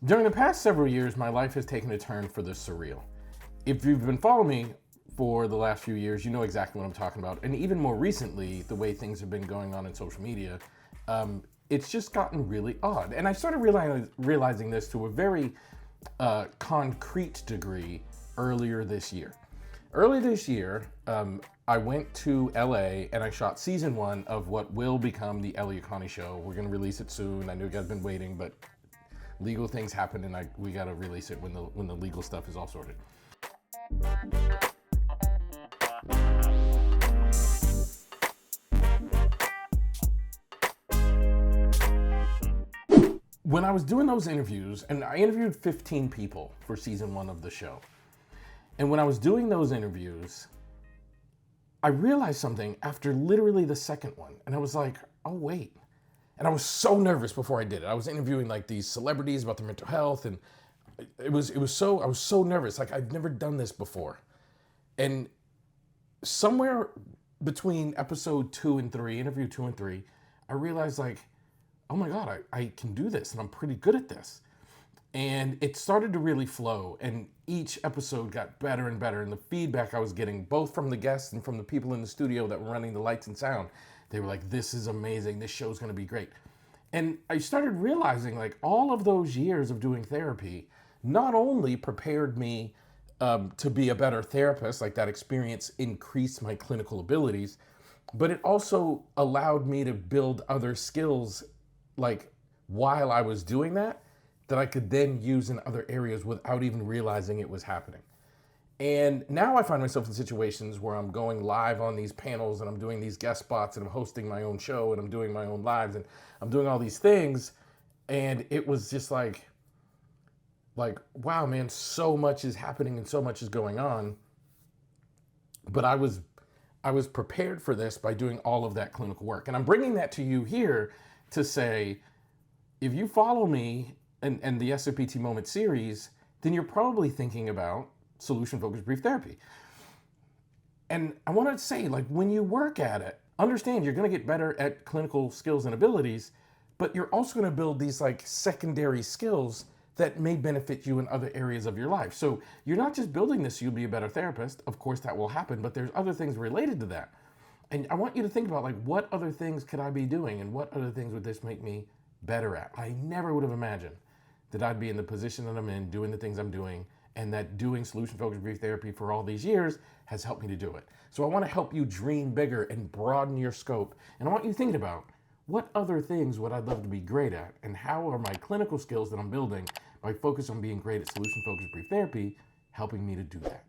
During the past several years, my life has taken a turn for the surreal. If you've been following me for the last few years, you know exactly what I'm talking about. And even more recently, the way things have been going on in social media, it's just gotten really odd. And I started realizing this to a very concrete degree earlier this year. Earlier this year, I went to LA and I shot season 1 of what will become the Elliot Connie Show. We're going to release it soon. I know you guys have been waiting, but legal things happen and we got to release it when the legal stuff is all sorted. When I was doing those interviews, and I interviewed 15 people for season 1 of the show, and when I was doing those interviews, I realized something after literally the second one, and I was like, oh wait. And I was so nervous before I did it. I was interviewing like these celebrities about their mental health, and I was so nervous. Like I'd never done this before. And somewhere between episode 2 and 3, interview 2 and 3, I realized like, oh my God, I can do this and I'm pretty good at this. And it started to really flow, and each episode got better and better. And the feedback I was getting, both from the guests and from the people in the studio that were running the lights and sound, they were like, this is amazing. This show's gonna be great. And I started realizing like all of those years of doing therapy not only prepared me to be a better therapist, like that experience increased my clinical abilities, but it also allowed me to build other skills like while I was doing that I could then use in other areas without even realizing it was happening. And now I find myself in situations where I'm going live on these panels and I'm doing these guest spots and I'm hosting my own show and I'm doing my own lives and I'm doing all these things. And it was just like, wow, man, so much is happening and so much is going on. But I was prepared for this by doing all of that clinical work. And I'm bringing that to you here to say, if you follow me and the SFBT Moment series, then you're probably thinking about solution-focused brief therapy. And I want to say, like, when you work at it, understand you're going to get better at clinical skills and abilities, but you're also going to build these like secondary skills that may benefit you in other areas of your life. So you're not just building this so you'll be a better therapist. Of course, that will happen, but there's other things related to that. And I want you to think about like, what other things could I be doing and what other things would this make me better at? I never would have imagined that I'd be in the position that I'm in, doing the things I'm doing, and that doing solution-focused brief therapy for all these years has helped me to do it. So I want to help you dream bigger and broaden your scope. And I want you thinking about what other things would I love to be great at, and how are my clinical skills that I'm building by focus on being great at solution-focused brief therapy helping me to do that?